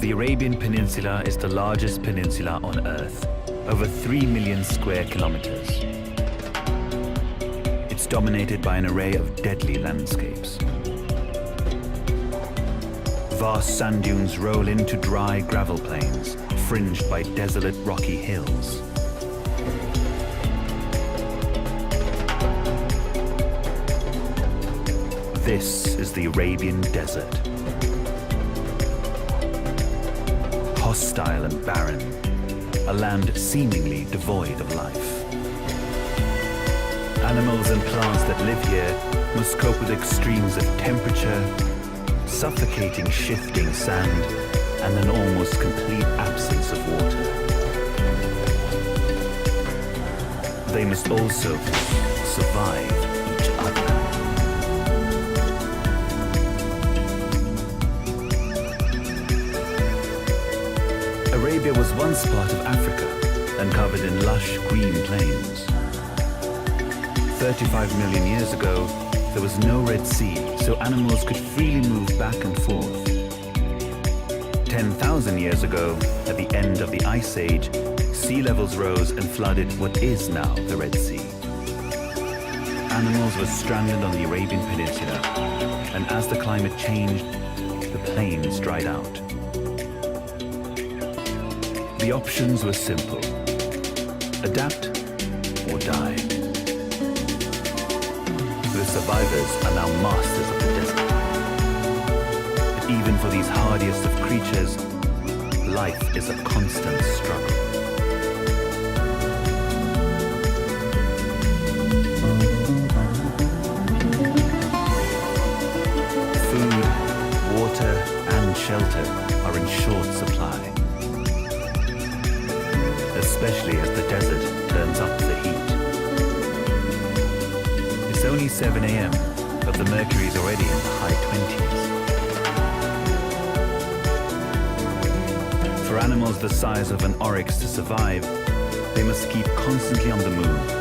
The Arabian Peninsula is the largest peninsula on Earth, over 3 million square kilometers. It's dominated by an array of deadly landscapes. Vast sand dunes roll into dry gravel plains, fringed by desolate rocky hills. This is the Arabian Desert. Hostile and barren, a land seemingly devoid of life. Animals and plants that live here must cope with extremes of temperature, suffocating shifting sand, and an almost complete absence of water. They must also survive each other. Arabia was once part of Africa and covered in lush green plains. 35 million years ago, there was no Red Sea, so animals could freely move back and forth. 10,000 years ago, at the end of the Ice Age, sea levels rose and flooded what is now the Red Sea. Animals were stranded on the Arabian Peninsula, and as the climate changed, the plains dried out. The options were simple: adapt or die. The survivors are now masters of the desert. But even for these hardiest of creatures, life is a constant struggle. Food, water, and shelter are in short supply, especially as the desert turns up the heat. It's only 7 a.m., but the mercury is already in the high 20s. For animals the size of an oryx to survive, they must keep constantly on the move,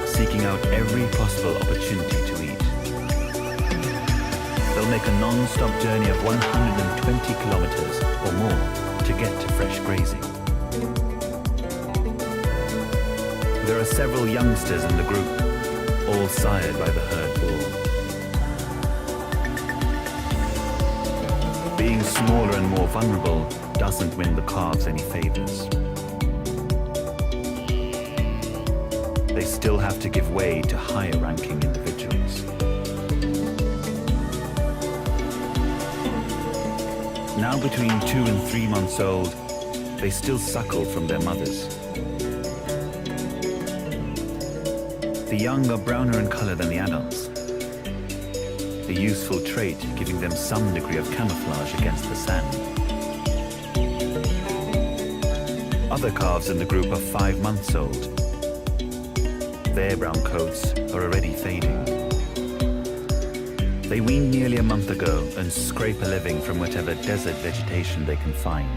seeking out every possible opportunity to eat. They'll make a non-stop journey of 120 kilometers or more to get to fresh grazing. There are several youngsters in the group, all sired by the herd bull. Being smaller and more vulnerable doesn't win the calves any favors. They still have to give way to higher-ranking individuals. Now between 2 and 3 months old, they still suckle from their mothers. The young are browner in color than the adults, a useful trait giving them some degree of camouflage against the sand. Other calves in the group are 5 months old. Their brown coats are already fading. They weaned nearly a month ago and scrape a living from whatever desert vegetation they can find.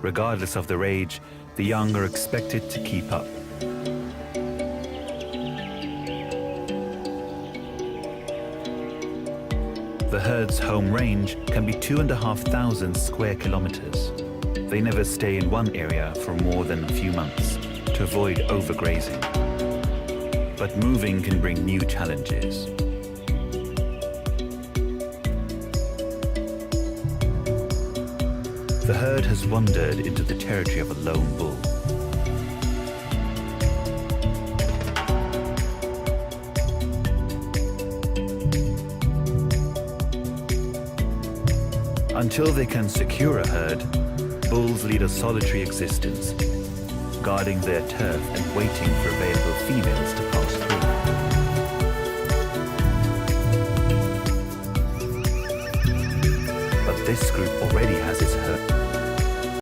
Regardless of their age, the young are expected to keep up. The herd's home range can be 2,500 square kilometers. They never stay in one area for more than a few months to avoid overgrazing. But moving can bring new challenges. The herd has wandered into the territory of a lone bull. Until they can secure a herd, bulls lead a solitary existence, guarding their turf and waiting for available females to pass through. But this group already has its herd.